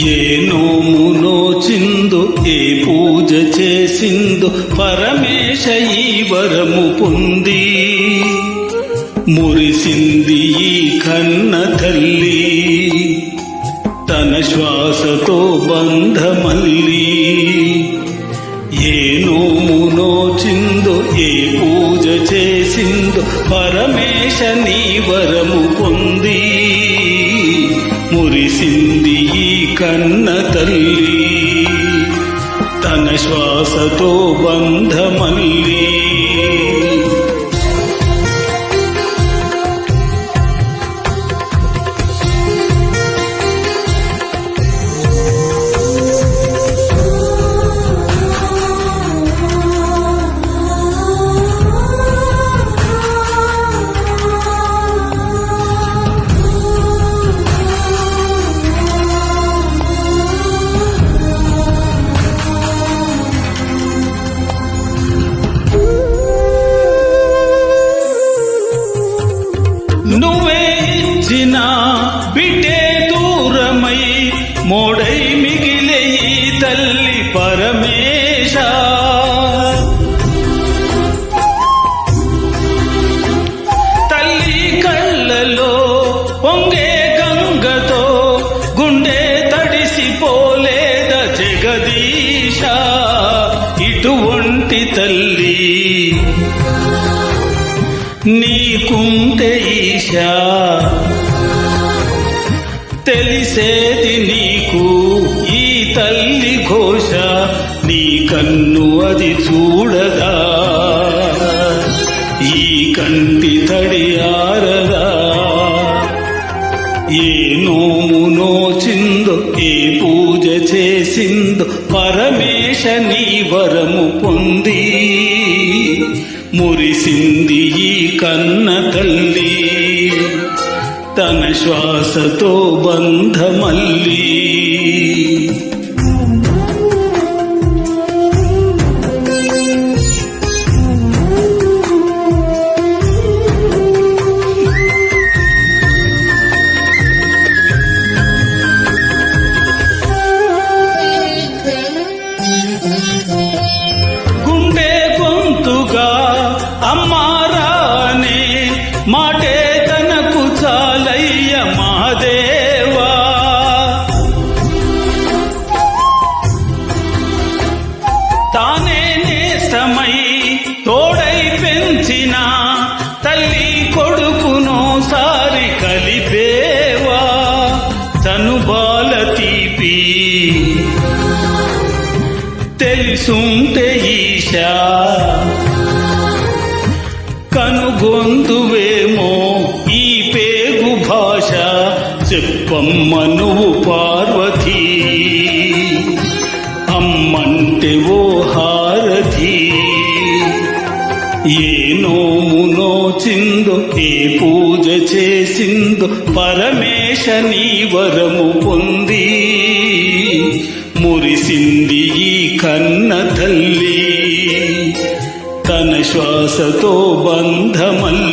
ఏ నోము నోచిందో ఏ పూజ చేసిందో పరమేశ ఈ వరము పొంది మురిసింది ఈ కన్న తల్లి తన శ్వాసతో బంధమల్లి. ఏ నోము నోచిందో ఏ పూజ చేసిందో పరమేశ నీ వరము పొంది మురిసింది ఈ కన్న తల్లి తన శ్వాసతో బంధమల్లి. నువ్వే ఇచ్చిన బిడ్డే దూరమై మోడై మిగిలే ఈ తల్లి పరమేశ. తల్లి కళ్ళలో పొంగే గంగతో గుండె తడిసిపోలేద జగదీశ. ఇటువంటి తల్లి నీకుంటే ఈశా తెలిసేది నీకు ఈ తల్లి ఘోష. నీ కన్ను అది చూడదా ఈ కంటి తడి ఆరదా. ఏ నోము నోచిందో ఏ పూజ చేసిందో పరమేశ నీ వరము పొంది మురిసింది ఈ కన్న తల్లి తన శ్వాసతో బంధమల్లి. గుండె గొంతుగా అమ్మారానే మాటే తనకు చాలయ్య మహాదేవా. తానే నేస్తమై తోడై పెంచిన తల్లి కొడుకును సారి కలిపేవా. తను బాల తీపి తెలుసుంటే ఈశా కనుగొందువేమో ఈ పేగు భాష. చెప్పమ్మ నువ్వు పార్వతీ అమ్మంటే ఓ హారథి. ఏ నోము నోచిందో ఏ పూజ చేసిందో పరమేశ నీ వరము పొంది మురిసింది ఈ కన్న తల్లి తన శ్వాసతో బంధమల్లి.